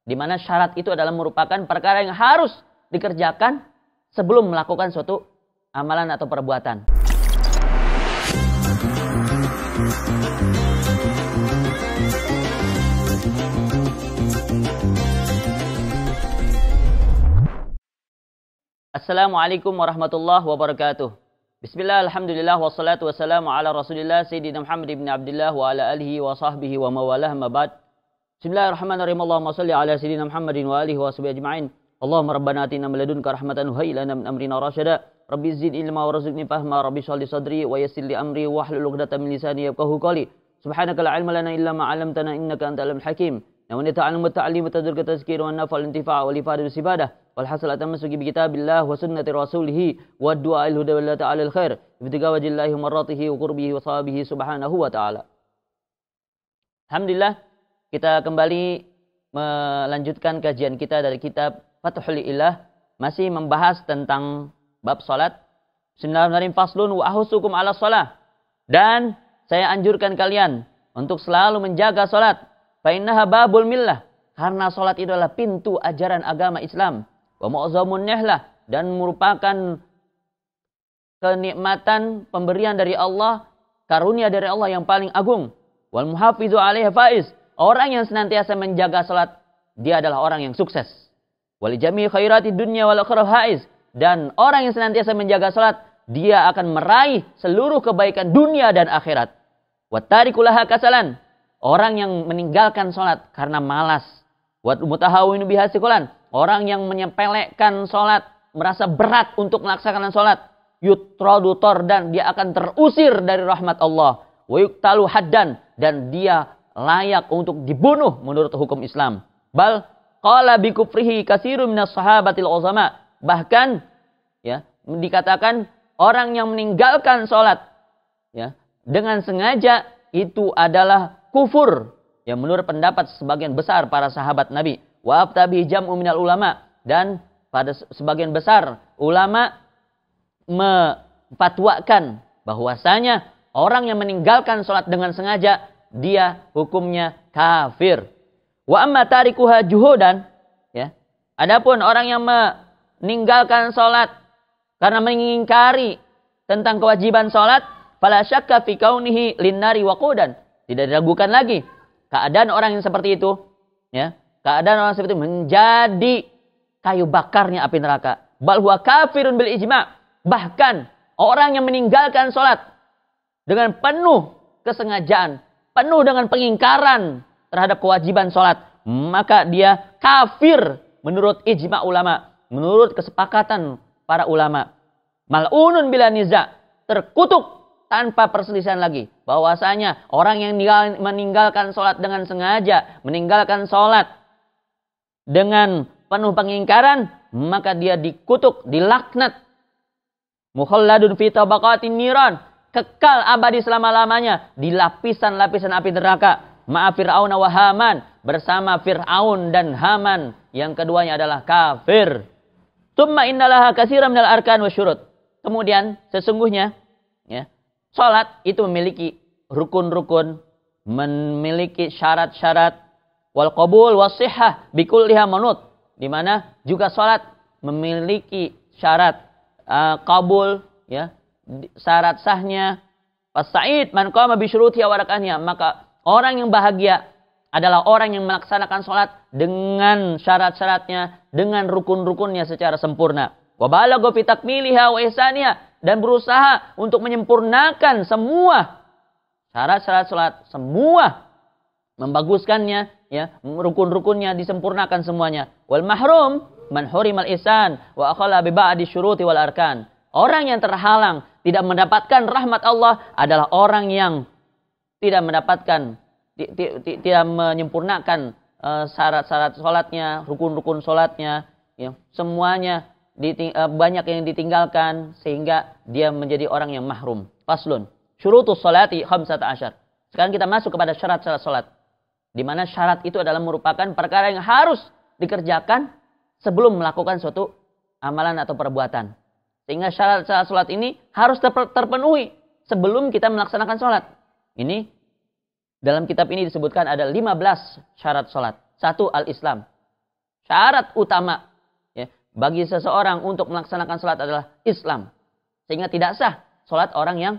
Di mana syarat itu adalah merupakan perkara yang harus dikerjakan sebelum melakukan suatu amalan atau perbuatan. Assalamualaikum warahmatullahi wabarakatuh. Bismillah, alhamdulillah, wassalatu wassalamu ala rasulillah, Sayyidina Muhammad ibn Abdullah wa ala alihi wa sahbihi wa mawalah mabad. Bismillahirrahmanirrahim. Allahumma salli ala Sayyidina Muhammadin wa alihi wa sahbihi ajma'in. Allahumma rabbana atina min ladunka rahmatan wa hayyi lana min amrina rasyada. Rabbi zid ilma wa rzuqni fahma. Rabbi shrah li sadri wa yassir li amri wahlul 'uqdatam min lisani yafqahu qawli. Subhanaka la ilma lana illa ma 'allamtana innaka antal alimul hakim. Namun ta'allumu ta'lim tadruk tazkir wa nafal intifa' wa ifadatu istifadah. Walhasil atamassuki bi kitabillah wa sunnati rasulih wa du'a il huda wal ta'ala al khair ibtiga wajillahi marratihi wa qurbihi wa sahabihi subhanahu wa ta'ala. Alhamdulillah, kita kembali melanjutkan kajian kita dari kitab Fathul Ilah, masih membahas tentang bab salat. Bismillahirrahmanirrahim. Faslun wa ahusukum ala shalah. Dan saya anjurkan kalian untuk selalu menjaga salat. Fa innaha babul millah, karena salat itu adalah pintu ajaran agama Islam. Wa mu'zamun nihlah, dan merupakan kenikmatan pemberian dari Allah, karunia dari Allah yang paling agung. Wal muhafizu 'alaiha faiz, orang yang senantiasa menjaga salat, dia adalah orang yang sukses. Wal jami' khairati dunya wal akhirah faiz, dan orang yang senantiasa menjaga salat, dia akan meraih seluruh kebaikan dunia dan akhirat. Wat tariku laha kasalan, orang yang meninggalkan salat karena malas. Wat mutahawwinu biha sikolan, orang yang menyepelekan sholat, merasa berat untuk melaksanakan sholat. Yutradu tordan, dia akan terusir dari rahmat Allah. Wa yuktalu haddan, dan dia layak untuk dibunuh menurut hukum Islam. Bal qala bi kufrihi katsirun minas sahabatil uzama. Bahkan ya, dikatakan orang yang meninggalkan sholat ya, dengan sengaja itu adalah kufur. Ya, menurut pendapat sebagian besar para sahabat Nabi. Wa aftabi jam'u minal ulama, dan pada sebagian besar ulama memfatwakan bahwasanya orang yang meninggalkan salat dengan sengaja dia hukumnya kafir. Wa amma tarikuha juhudan, ya. Adapun orang yang meninggalkan salat karena mengingkari tentang kewajiban salat, fala syakka fi kaunihi linnari waqudan. Tidak diragukan lagi keadaan orang yang seperti itu, ya. Keadaan orang seperti itu menjadi kayu bakarnya api neraka. Bal huwa kafirun bil ijma'. Bahkan orang yang meninggalkan salat dengan penuh kesengajaan, penuh dengan pengingkaran terhadap kewajiban salat, maka dia kafir menurut ijma' ulama, menurut kesepakatan para ulama. Mal'unun bila niza', terkutuk tanpa perselisihan lagi. Bahwasanya orang yang meninggalkan salat dengan sengaja, meninggalkan salat dengan penuh pengingkaran, maka dia dikutuk, dilaknat. Mukhalladun fi tabaqatin niran, kekal abadi selama-lamanya di lapisan-lapisan api neraka. Ma'a Fir'aun wa Haman, bersama Fir'aun dan Haman, yang keduanya adalah kafir. Tsumma innalaha katsiran minal arkan wa syurut. Kemudian sesungguhnya ya, salat itu memiliki rukun-rukun, memiliki syarat-syarat. Wal qabul was sihhah bikulliha manut, di mana juga salat memiliki syarat qabul, ya, syarat sahnya. Fasa'id man qama bi syurutiha wa arkanha, maka orang yang bahagia adalah orang yang melaksanakan salat dengan syarat-syaratnya, dengan rukun-rukunnya secara sempurna. Wa balagha fi takmiliha wa ihsaniha, dan berusaha untuk menyempurnakan semua syarat-syarat salat, semua membaguskannya, ya, rukun-rukunnya disempurnakan semuanya. Wal mahrum man hurimal ihsan wa akhala bi ba'di syuruti wal arkan. Orang yang terhalang tidak mendapatkan rahmat Allah adalah orang yang tidak mendapatkan, tidak menyempurnakan syarat-syarat salatnya, rukun-rukun salatnya, ya, semuanya banyak yang ditinggalkan sehingga dia menjadi orang yang mahrum. Faslun syurutus salati 15. Sekarang kita masuk kepada syarat-syarat salat, di mana syarat itu adalah merupakan perkara yang harus dikerjakan sebelum melakukan suatu amalan atau perbuatan. Sehingga syarat-syarat salat ini harus terpenuhi sebelum kita melaksanakan salat. Ini dalam kitab ini disebutkan ada 15 syarat salat. 1, al-Islam. Syarat utama ya, bagi seseorang untuk melaksanakan salat adalah Islam. Sehingga tidak sah salat orang yang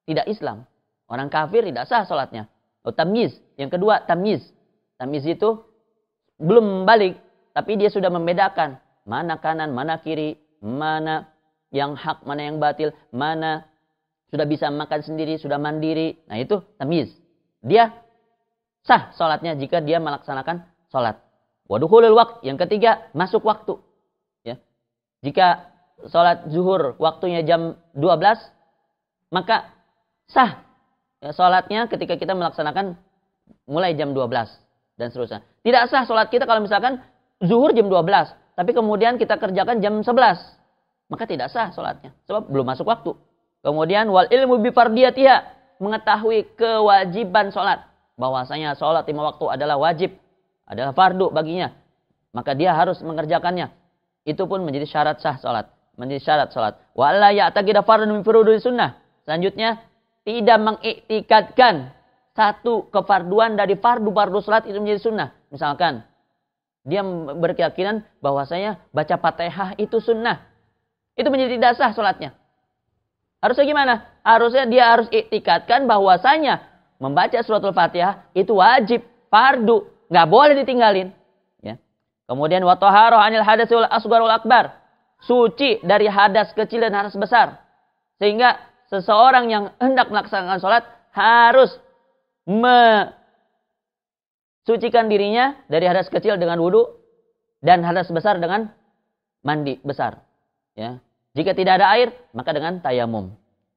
tidak Islam. Orang kafir tidak sah salatnya. Tamyiz. Yang kedua, tamyiz. Tamyiz itu belum balik, tapi dia sudah membedakan mana kanan, mana kiri, mana yang hak, mana yang batil, mana sudah bisa makan sendiri, sudah mandiri. Nah itu tamyiz. Dia sah salatnya jika dia melaksanakan salat. Wadukhulul waqt. Yang ketiga, masuk waktu. Ya. Jika salat zuhur waktunya jam 12, maka sah ya, salatnya ketika kita melaksanakan mulai jam 12 dan seterusnya. Tidak sah salat kita kalau misalkan zuhur jam 12, tapi kemudian kita kerjakan jam 11. Maka tidak sah salatnya sebab belum masuk waktu. Kemudian wal ilmu bi fardiyatiha, mengetahui kewajiban salat, bahwasanya salat 5 waktu adalah wajib, adalah fardu baginya. Maka dia harus mengerjakannya. Itu pun menjadi syarat sah salat, menjadi syarat salat. Wa la ya'taqida fardun min furudus sunnah. Selanjutnya, tidak mengiktikadkan satu kefarduan dari fardu-fardu salat itu menjadi sunnah. Misalkan, dia berkeyakinan bahwasanya baca Fatihah itu sunnah. Itu menjadi tidak sah salatnya. Harusnya gimana? Harusnya dia harus iktikadkan bahwasanya membaca suratul Fatihah itu wajib, fardu, nggak boleh ditinggalin. Ya. Kemudian wa taharah 'anil hadats wal asghar wal akbar. Suci dari hadas kecil dan hadas besar. Sehingga seseorang yang hendak melaksanakan salat harus mensucikan dirinya dari hadas kecil dengan wudu dan hadas besar dengan mandi besar. Ya. Jika tidak ada air, maka dengan tayamum.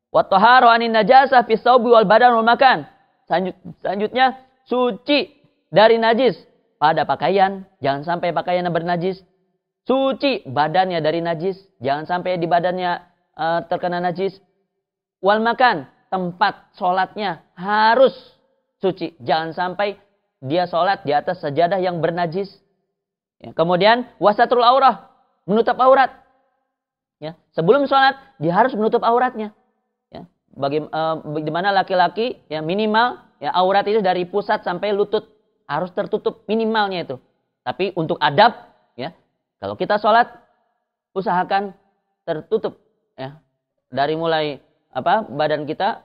Wa taharu 'anin najasah fi tsaubi wal badan wal makan. Selanjutnya, suci dari najis pada pakaian, jangan sampai pakaiannya bernajis. Suci badannya dari najis, jangan sampai di badannya terkena najis. Wal makan, tempat sholatnya harus suci, jangan sampai dia sholat di atas sajadah yang bernajis. Ya. Kemudian wasatrul aurah, menutup aurat. Ya, sebelum sholat dia harus menutup auratnya. Ya, bagaimana laki-laki ya minimal ya aurat itu dari pusat sampai lutut harus tertutup minimalnya itu. Tapi untuk adab ya kalau kita sholat usahakan tertutup ya dari mulai badan kita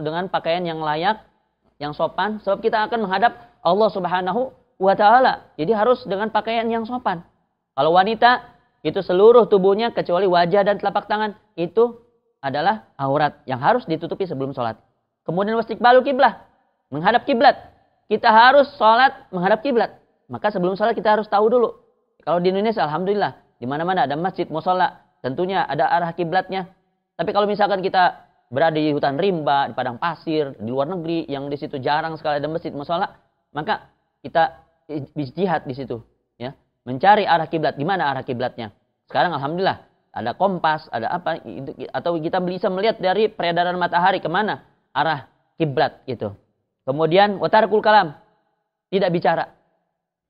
dengan pakaian yang layak, yang sopan. Sebab kita akan menghadap Allah Subhanahu wa Ta'ala. Jadi harus dengan pakaian yang sopan. Kalau wanita itu seluruh tubuhnya kecuali wajah dan telapak tangan itu adalah aurat yang harus ditutupi sebelum sholat. Kemudian wastiqbalul kiblah, menghadap kiblat. Kita harus sholat menghadap kiblat. Maka sebelum sholat kita harus tahu dulu. Kalau di Indonesia alhamdulillah di mana-mana ada masjid, mushola, tentunya ada arah kiblatnya. Tapi kalau misalkan kita berada di hutan rimba, di padang pasir, di luar negeri yang di situ jarang sekali ada masjid, mushola, maka kita ijtihad di situ, ya. Mencari arah kiblat, di mana arah kiblatnya. Sekarang alhamdulillah ada kompas, ada apa, atau kita bisa melihat dari peredaran matahari kemana arah kiblat itu. Kemudian watarkul kalam, tidak bicara,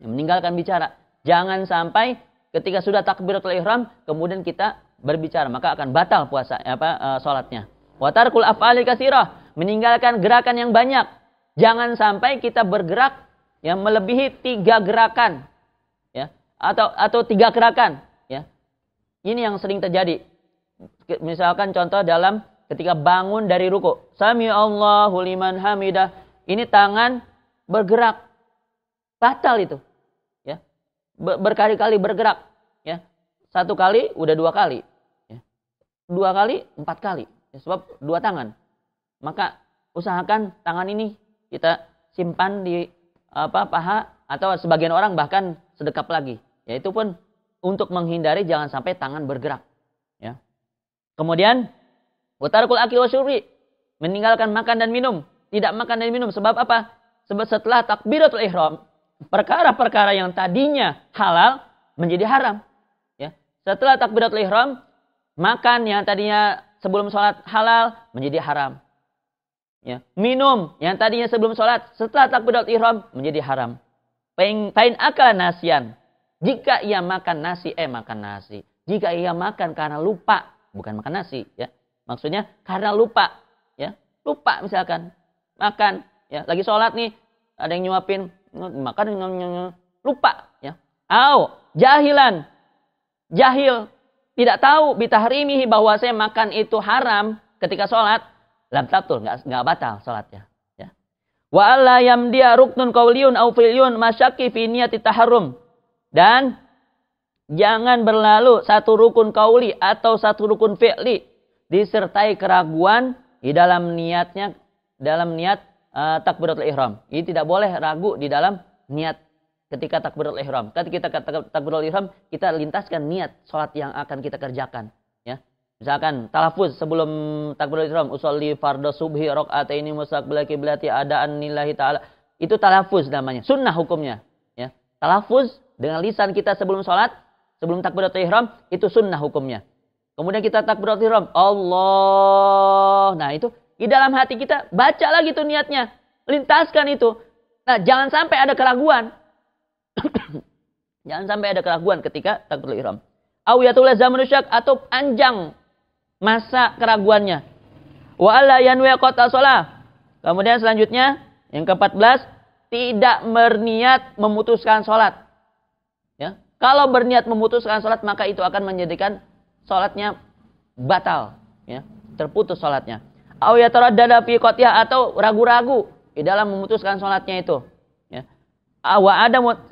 meninggalkan bicara. Jangan sampai ketika sudah takbiratul ihram kemudian kita berbicara, maka akan batal puasa salatnya. Watarkul af'ali katsirah, meninggalkan gerakan yang banyak. Jangan sampai kita bergerak yang melebihi 3 gerakan. Ya, atau 3 gerakan, ya. Ini yang sering terjadi. Misalkan contoh dalam ketika bangun dari ruku. Sami Allahu liman hamidah. Ini tangan bergerak. Batal itu. Ya. Berkali-kali bergerak, ya. 1 kali udah 2 kali, ya. 2 kali 4 kali, ya. Sebab 2 tangan. Maka usahakan tangan ini kita simpan di paha, atau sebagian orang bahkan sedekap lagi. Yaitu pun untuk menghindari jangan sampai tangan bergerak. Ya. Kemudian, watarkul akil wasyurbi, meninggalkan makan dan minum. Tidak makan dan minum. Sebab apa? Sebab setelah takbiratul ihram, perkara-perkara yang tadinya halal menjadi haram. Ya. Setelah takbiratul ihram, makan yang tadinya sebelum sholat halal menjadi haram. Ya. Minum yang tadinya sebelum sholat, setelah takbiratul ihram menjadi haram. Pain akal nasian. Jika ia makan nasi, makan nasi. Jika ia makan karena lupa, bukan makan nasi, ya. Maksudnya karena lupa, ya. Lupa misalkan makan, ya. Lagi sholat nih, ada yang nyuapin, makan lupa, ya. Au jahilan. Jahil. Tidak tahu bitahrimihi bahwasanya makan itu haram ketika sholat. Lam tabtul. Nggak batal sholatnya. Ya. Wa alla yamdiya ruknun qawliyun au fi'liyun masyakki fi niyati taharrum. Dan jangan berlalu satu rukun qauli atau satu rukun fi'li disertai keraguan di dalam niatnya, dalam niat takbiratul ihram. Ini tidak boleh ragu di dalam niat ketika takbiratul ihram. Ketika kita takbiratul ihram, kita lintaskan niat salat yang akan kita kerjakan, ya. Misalkan talafuz sebelum takbiratul ihram, usolli fardhu subhi rakaataini mustaqbil qiblati adaan lillahi taala. Itu talafuz namanya, sunnah hukumnya, ya. Talafuz dengan lisan kita sebelum salat, sebelum takbiratul ihram, itu sunnah hukumnya. Kemudian kita takbiratul ihram, Allah. Nah, itu di dalam hati kita baca lagi tuh niatnya, lintaskan itu. Nah, jangan sampai ada keraguan. Jangan sampai ada keraguan ketika takbiratul ihram. Au yatula zamanu syak, atau panjang masa keraguannya. Wa alla yanwi qata shalah. Kemudian selanjutnya yang ke-14, tidak berniat memutuskan salat. Ya. Kalau berniat memutuskan salat, maka itu akan menjadikan salatnya batal, ya. Terputus salatnya. Au yataraddada fi qatiyah, atau ragu-ragu di dalam memutuskan salatnya itu, ya.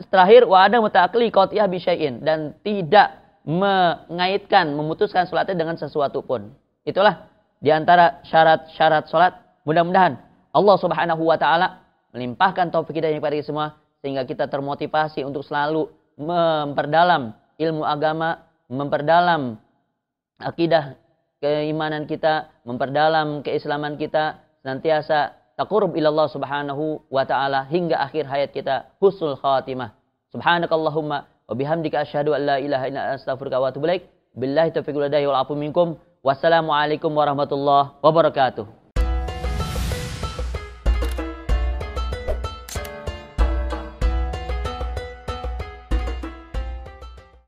Terakhir wa ada mutaqli qatiyah bi syai'in, dan tidak mengaitkan memutuskan salatnya dengan sesuatu pun. Itulah di antara syarat-syarat salat. Mudah-mudahan Allah Subhanahu wa taala melimpahkan taufik hidayah kepada kita semua sehingga kita termotivasi untuk selalu memperdalam ilmu agama, memperdalam akidah keimanan kita, memperdalam keislaman kita, senantiasa taqarrub ila Allah Subhanahu wa taala hingga akhir hayat kita husnul khatimah. Subhanakallahumma wa bihamdika asyhadu an la ilaha illa anta astaghfiruka wa atubu ilaik. Billahi taufiq wal hidayah wal afu minkum. Wassalamu alaikum warahmatullahi wabarakatuh.